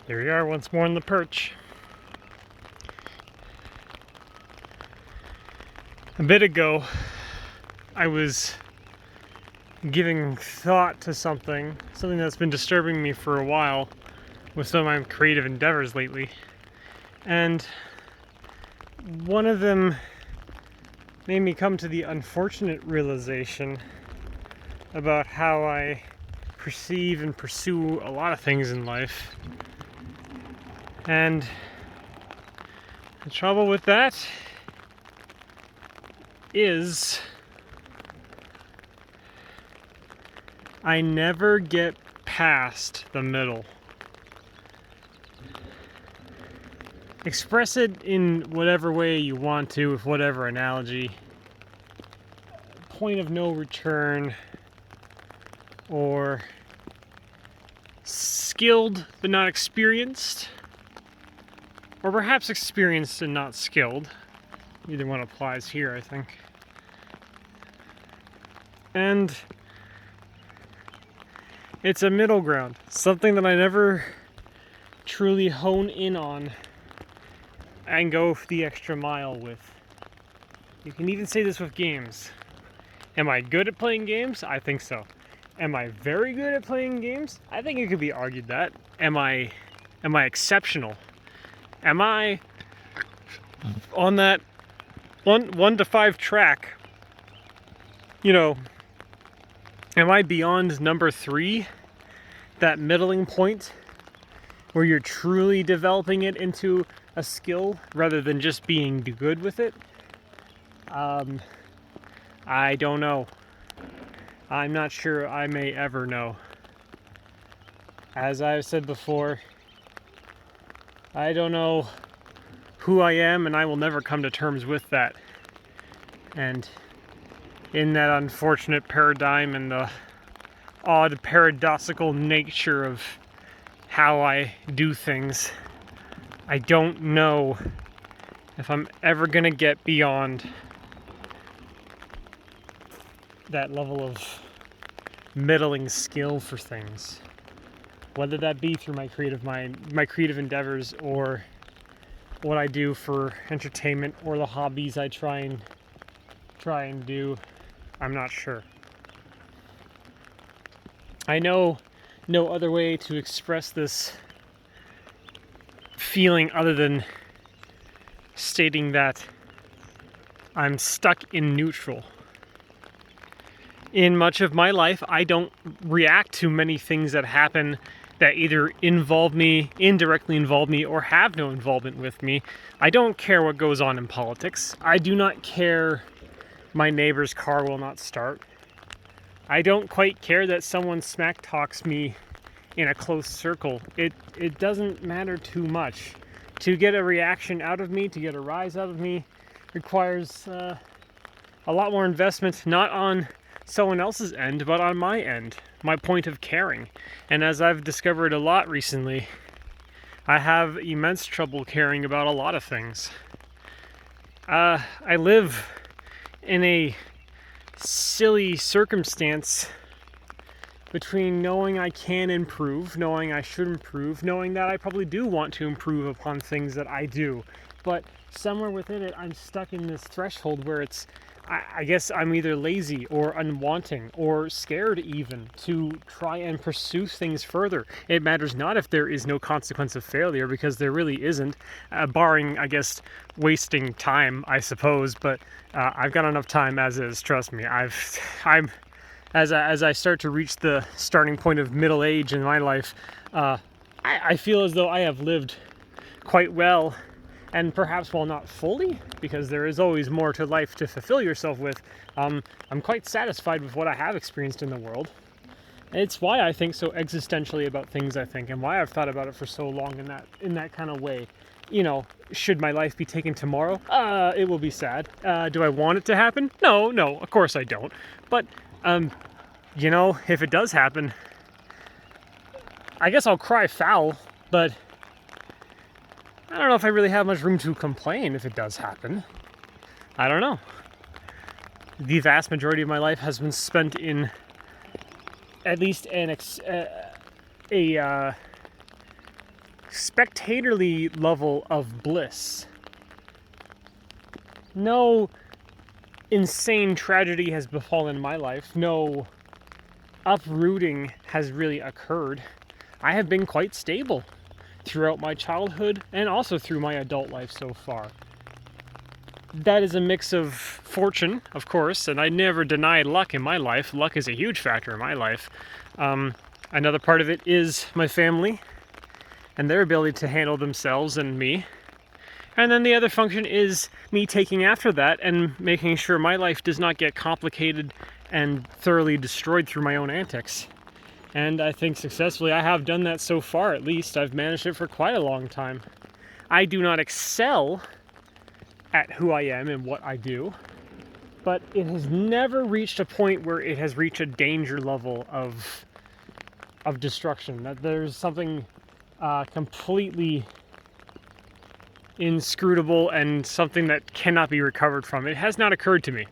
Here we are once more on the perch. A bit ago, I was giving thought to something that's been disturbing me for a while with some of my creative endeavors lately. And one of them made me come to the unfortunate realization about how I perceive and pursue a lot of things in life. And the trouble with that is I never get past the middle. Express it in whatever way you want to, with whatever analogy. Point of no return, or skilled but not experienced, or perhaps experienced and not skilled. Either one applies here, I think. And it's a middle ground, something that I never truly hone in on and go the extra mile with. You can even say this with games. Am I good at playing games? I think so. Am I very good at playing games? I think it could be argued that. Am I exceptional? Am I on that 1 to 5 track? You know, am I beyond number 3? That middling point where you're truly developing it into a skill rather than just being good with it? I don't know. I'm not sure I may ever know. As I've said before, I don't know who I am, and I will never come to terms with that. And in that unfortunate paradigm and the odd paradoxical nature of how I do things, I don't know if I'm ever gonna get beyond that level of middling skill for things, whether that be through my creative mind, my creative endeavors, or what I do for entertainment, or the hobbies I try and do. I'm not sure. I know no other way to express this feeling other than stating that I'm stuck in neutral. In much of my life, I don't react to many things that happen that either involve me, indirectly involve me, or have no involvement with me. I don't care what goes on in politics. I do not care my neighbor's car will not start. I don't quite care that someone smack talks me in a close circle. It doesn't matter too much. To get a reaction out of me, to get a rise out of me, requires a lot more investment, not on someone else's end, but on my end, my point of caring. And as I've discovered a lot recently, I have immense trouble caring about a lot of things. I live in a silly circumstance between knowing I can improve, knowing I should improve, knowing that I probably do want to improve upon things that I do. But somewhere within it, I'm stuck in this threshold where I guess I'm either lazy or unwanting or scared even to try and pursue things further. It matters not if there is no consequence of failure, because there really isn't, barring, I guess, wasting time, I suppose. But I've got enough time as is, trust me. As I start to reach the starting point of middle age in my life, I feel as though I have lived quite well. And perhaps, while not fully, because there is always more to life to fulfill yourself with, I'm quite satisfied with what I have experienced in the world. And it's why I think so existentially about things I think, and why I've thought about it for so long in that kind of way. You know, should my life be taken tomorrow? It will be sad. Do I want it to happen? No, of course I don't. But, you know, if it does happen, I guess I'll cry foul, but I don't know if I really have much room to complain if it does happen. I don't know. The vast majority of my life has been spent in at least a spectatorly level of bliss. No insane tragedy has befallen my life. No uprooting has really occurred. I have been quite stable throughout my childhood and also through my adult life so far. That is a mix of fortune, of course, and I never denied luck in my life. Luck is a huge factor in my life. Another part of it is my family and their ability to handle themselves and me. And then the other function is me taking after that and making sure my life does not get complicated and thoroughly destroyed through my own antics. And I think successfully I have done that so far, at least. I've managed it for quite a long time. I do not excel at who I am and what I do, but it has never reached a point where it has reached a danger level of destruction. That there's something completely inscrutable and something that cannot be recovered from. It has not occurred to me.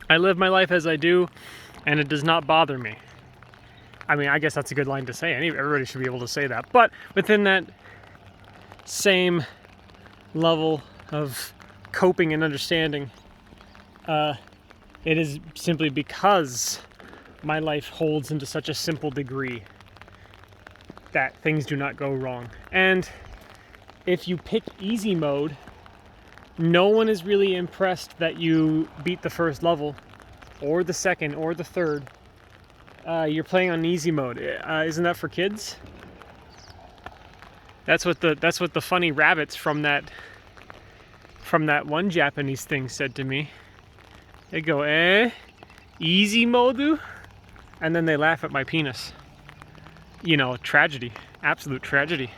I live my life as I do, and it does not bother me. I mean, I guess that's a good line to say. Everybody should be able to say that. But within that same level of coping and understanding, it is simply because my life holds into such a simple degree that things do not go wrong. And if you pick easy mode, no one is really impressed that you beat the first level, or the second, or the third. You're playing on easy mode. Isn't that for kids? That's what the funny rabbits from that one Japanese thing said to me. They go, easy mode? And then they laugh at my penis. You know, tragedy. Absolute tragedy.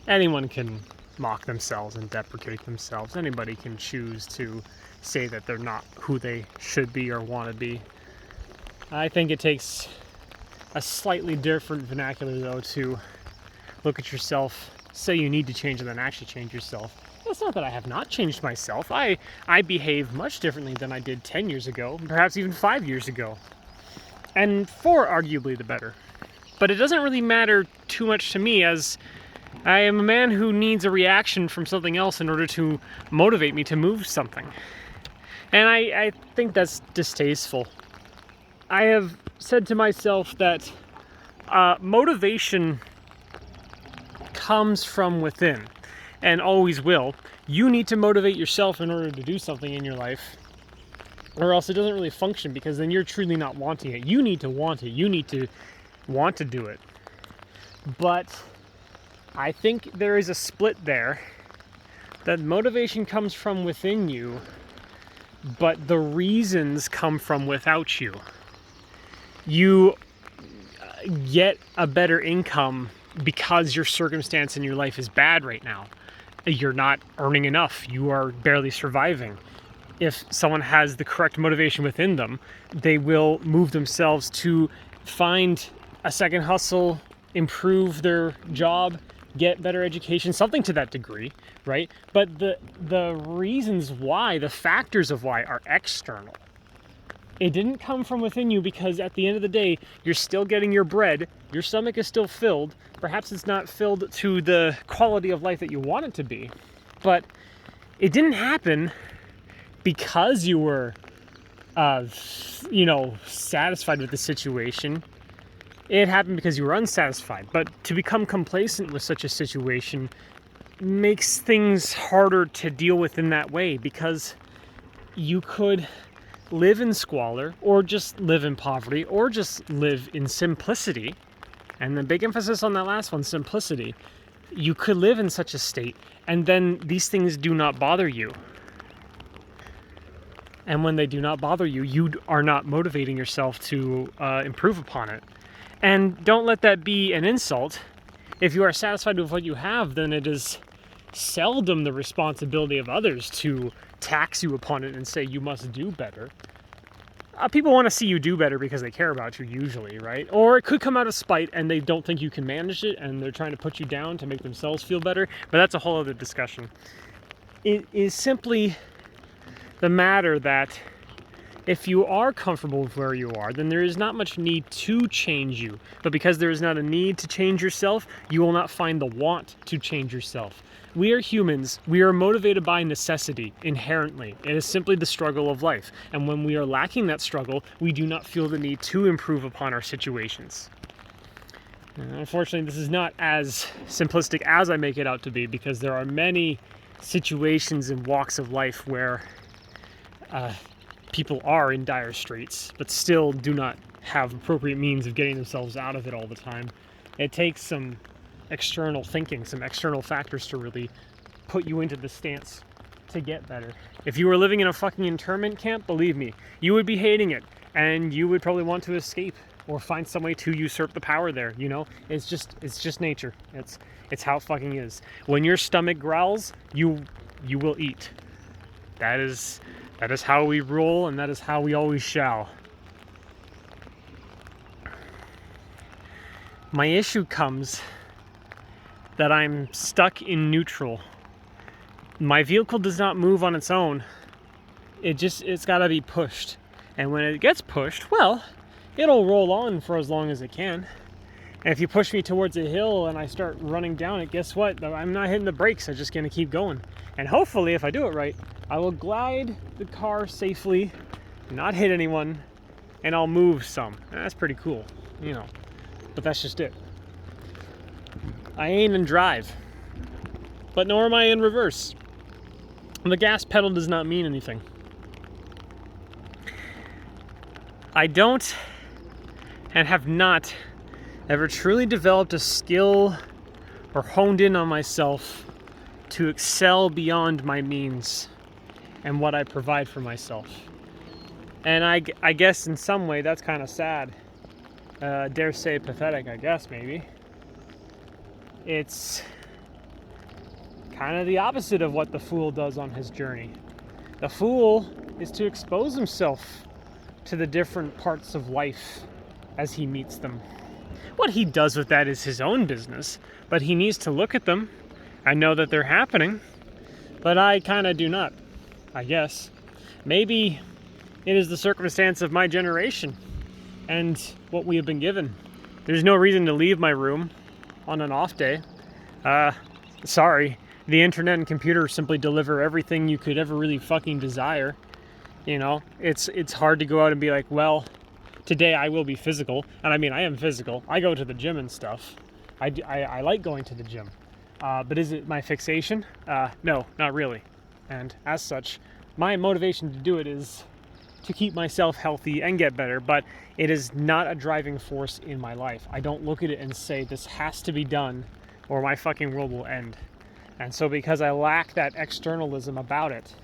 Anyone can mock themselves and deprecate themselves. Anybody can choose to say that they're not who they should be or want to be. I think it takes a slightly different vernacular, though, to look at yourself, say you need to change, and then actually change yourself. It's not that I have not changed myself. I behave much differently than I did 10 years ago, perhaps even 5 years ago. And for arguably the better. But it doesn't really matter too much to me, as I am a man who needs a reaction from something else in order to motivate me to move something. And I think that's distasteful. I have said to myself that motivation comes from within, and always will. You need to motivate yourself in order to do something in your life, or else it doesn't really function, because then you're truly not wanting it. You need to want it. You need to want to do it. But I think there is a split there, that motivation comes from within you, but the reasons come from without you. You get a better income because your circumstance in your life is bad right now. You're not earning enough. You are barely surviving. If someone has the correct motivation within them, they will move themselves to find a second hustle, improve their job, get better education, something to that degree, right? But the reasons why, the factors of why, are external. It didn't come from within you, because at the end of the day, you're still getting your bread, your stomach is still filled. Perhaps it's not filled to the quality of life that you want it to be, but it didn't happen because you were, satisfied with the situation. It happened because you were unsatisfied. But to become complacent with such a situation makes things harder to deal with in that way, because you could live in squalor, or just live in poverty, or just live in simplicity. And the big emphasis on that last one, simplicity. You could live in such a state, and then these things do not bother you. And when they do not bother you, you are not motivating yourself to improve upon it. And don't let that be an insult. If you are satisfied with what you have, then it is seldom the responsibility of others to tax you upon it and say you must do better. People want to see you do better because they care about you, usually, right? Or it could come out of spite and they don't think you can manage it and they're trying to put you down to make themselves feel better. But that's a whole other discussion. It is simply the matter that If you are comfortable with where you are, then there is not much need to change you. But because there is not a need to change yourself, you will not find the want to change yourself. We are humans. We are motivated by necessity inherently. It is simply the struggle of life. And when we are lacking that struggle, we do not feel the need to improve upon our situations. Unfortunately, this is not as simplistic as I make it out to be, because there are many situations and walks of life where people are in dire straits, but still do not have appropriate means of getting themselves out of it all the time. It takes some external thinking, some external factors to really put you into the stance to get better. If you were living in a fucking internment camp, believe me, you would be hating it, and you would probably want to escape or find some way to usurp the power there, you know? It's just nature. It's how it fucking is. When your stomach growls, you will eat. That is how we roll, and that is how we always shall. My issue comes that I'm stuck in neutral. My vehicle does not move on its own. It's gotta be pushed. And when it gets pushed, well, it'll roll on for as long as it can. And if you push me towards a hill and I start running down it, guess what? I'm not hitting the brakes, I'm just gonna keep going. And hopefully, if I do it right, I will glide the car safely, not hit anyone, and I'll move some. And that's pretty cool, you know. But that's just it. I ain't in drive, but nor am I in reverse. The gas pedal does not mean anything. I don't and have not ever truly developed a skill or honed in on myself to excel beyond my means and what I provide for myself. And I guess in some way that's kind of sad. Dare say pathetic, I guess, maybe. It's kind of the opposite of what the fool does on his journey. The fool is to expose himself to the different parts of life as he meets them. What he does with that is his own business, but he needs to look at them and know that they're happening. But I kind of do not, I guess. Maybe it is the circumstance of my generation and what we have been given. There's no reason to leave my room on an off day. Sorry, the internet and computer simply deliver everything you could ever really fucking desire. You know, it's hard to go out and be like, well, today I will be physical. And I mean, I am physical. I go to the gym and stuff. I like going to the gym. But is it my fixation? No, not really. And as such, my motivation to do it is to keep myself healthy and get better, but it is not a driving force in my life. I don't look at it and say, this has to be done or my fucking world will end. And so because I lack that externalism about it,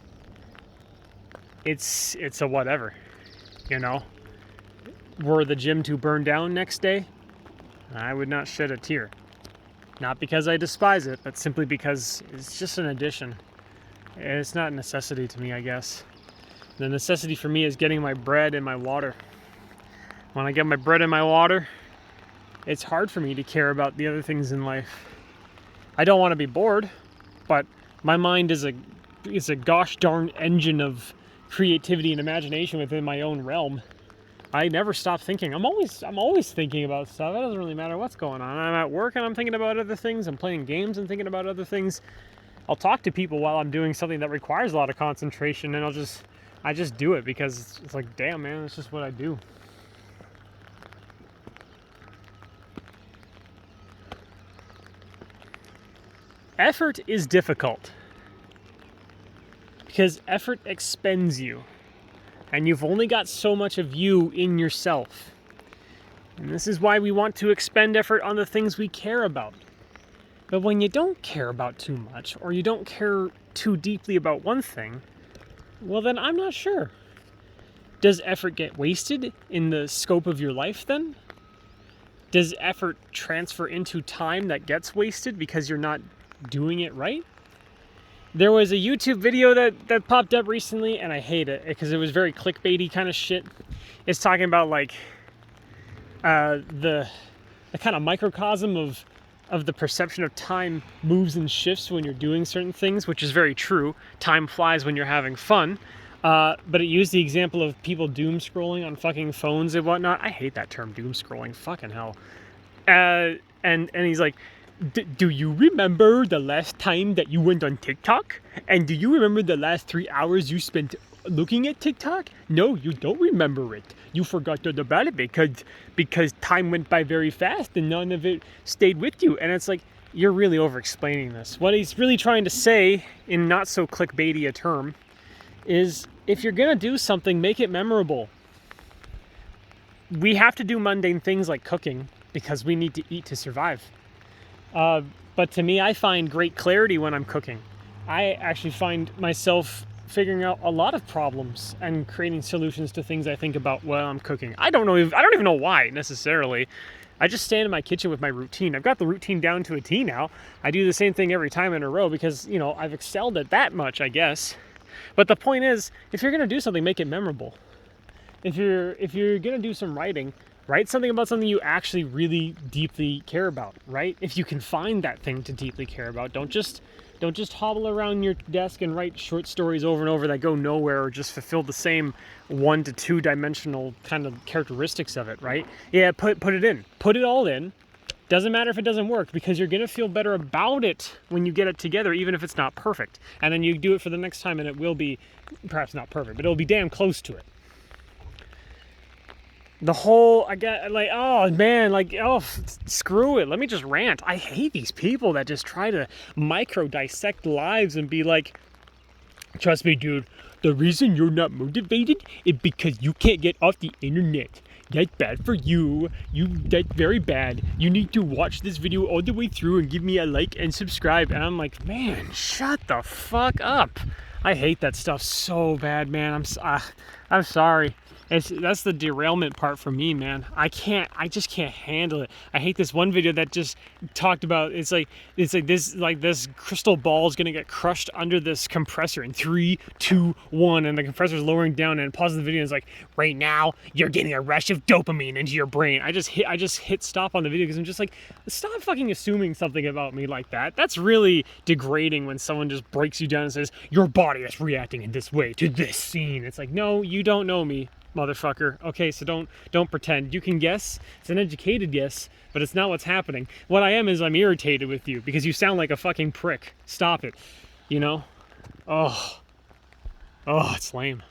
it's a whatever, you know? Were the gym to burn down next day, I would not shed a tear. Not because I despise it, but simply because it's just an addition. It's not a necessity to me, I guess. The necessity for me is getting my bread and my water. When I get my bread and my water, it's hard for me to care about the other things in life. I don't want to be bored, but my mind is a gosh darn engine of creativity and imagination within my own realm. I never stop thinking. I'm always thinking about stuff. It doesn't really matter what's going on. I'm at work and I'm thinking about other things. I'm playing games and thinking about other things. I'll talk to people while I'm doing something that requires a lot of concentration, and I just do it because it's like, damn, man, it's just what I do. Effort is difficult because effort expends you, and you've only got so much of you in yourself. And this is why we want to expend effort on the things we care about. But when you don't care about too much, or you don't care too deeply about one thing, well then I'm not sure. Does effort get wasted in the scope of your life then? Does effort transfer into time that gets wasted because you're not doing it right? There was a YouTube video that popped up recently, and I hate it because it was very clickbaity kind of shit. It's talking about like the kind of microcosm of the perception of time moves and shifts when you're doing certain things, which is very true. Time flies when you're having fun. But it used the example of people doom scrolling on fucking phones and whatnot. I hate that term, doom scrolling. Fucking hell. And he's like, do you remember the last time that you went on TikTok? And do you remember the last 3 hours you spent looking at TikTok? No, you don't remember it. You forgot all about it because time went by very fast and none of it stayed with you. And it's like, you're really over-explaining this. What he's really trying to say, in not so clickbaity a term, is if you're gonna do something, make it memorable. We have to do mundane things like cooking because we need to eat to survive. But to me, I find great clarity when I'm cooking. I actually find myself figuring out a lot of problems and creating solutions to things I think about while I'm cooking. I don't even know why necessarily. I just stand in my kitchen with my routine. I've got the routine down to a T now. I do the same thing every time in a row because, you know, I've excelled at that much, I guess. But the point is, if you're gonna do something, make it memorable. If you're gonna do some writing, write something about something you actually really deeply care about, right? If you can find that thing to deeply care about, don't just hobble around your desk and write short stories over and over that go nowhere or just fulfill the same 1 to 2 dimensional kind of characteristics of it, right? Yeah, put it in. Put it all in. Doesn't matter if it doesn't work because you're gonna feel better about it when you get it together, even if it's not perfect. And then you do it for the next time and it will be perhaps not perfect, but it'll be damn close to it. The whole, I get like, oh man, like, oh, screw it. Let me just rant. I hate these people that just try to micro dissect lives and be like, trust me, dude, the reason you're not motivated is because you can't get off the internet. That's bad for you. That's very bad. You need to watch this video all the way through and give me a like and subscribe. And I'm like, man, shut the fuck up. I hate that stuff so bad, man. I'm sorry. That's the derailment part for me, man. I just can't handle it. I hate this one video that just talked about, it's like this crystal ball is gonna get crushed under this compressor in 3, 2, 1, and the compressor's lowering down, and it pauses the video and it's like, right now you're getting a rush of dopamine into your brain. I just hit stop on the video because I'm just like, stop fucking assuming something about me like that. That's really degrading when someone just breaks you down and says, your body is reacting in this way to this scene. It's like, no, you don't know me, motherfucker. Okay, so don't pretend. You can guess. It's an educated guess, but it's not what's happening. What I am is I'm irritated with you because you sound like a fucking prick. Stop it. You know? Oh, it's lame.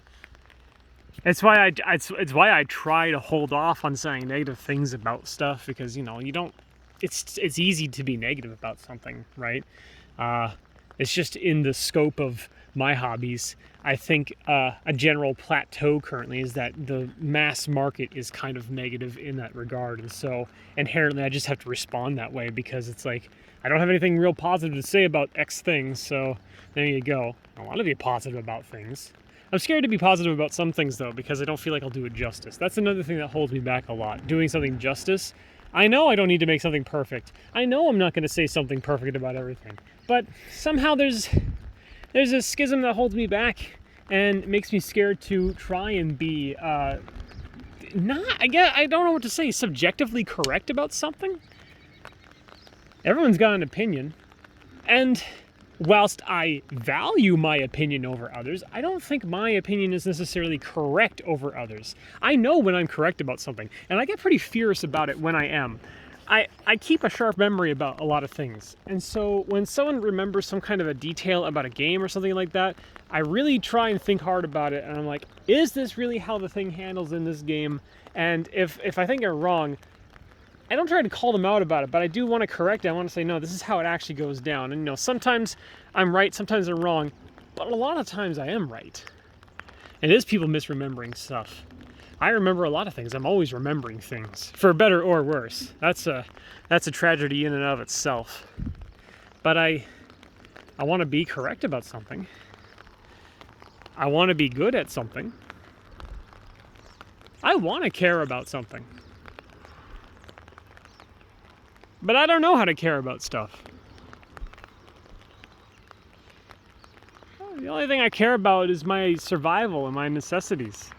It's why I try to hold off on saying negative things about stuff because, you know, you don't. It's easy to be negative about something, right? It's just in the scope of my hobbies. I think a general plateau currently is that the mass market is kind of negative in that regard, and so inherently I just have to respond that way because it's like I don't have anything real positive to say about X things, so there you go. I want to be positive about things. I'm scared to be positive about some things though because I don't feel like I'll do it justice. That's another thing that holds me back a lot. Doing something justice. I know I don't need to make something perfect. I know I'm not going to say something perfect about everything, but somehow there's a schism that holds me back and makes me scared to try and be I don't know what to say, subjectively correct about something. Everyone's got an opinion, and whilst I value my opinion over others, I don't think my opinion is necessarily correct over others. I know when I'm correct about something, and I get pretty furious about it when I am. I keep a sharp memory about a lot of things, and so when someone remembers some kind of a detail about a game or something like that, I really try and think hard about it, and I'm like, is this really how the thing handles in this game? And if I think I'm wrong, I don't try to call them out about it, but I do want to correct it. I want to say, no, this is how it actually goes down. And, you know, sometimes I'm right, sometimes I'm wrong, but a lot of times I am right. It is people misremembering stuff. I remember a lot of things. I'm always remembering things, for better or worse. That's a tragedy in and of itself. But I want to be correct about something. I want to be good at something. I want to care about something. But I don't know how to care about stuff. The only thing I care about is my survival and my necessities.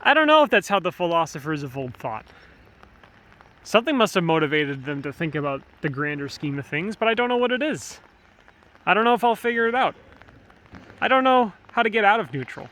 I don't know if that's how the philosophers of old thought. Something must have motivated them to think about the grander scheme of things, but I don't know what it is. I don't know if I'll figure it out. I don't know how to get out of neutral.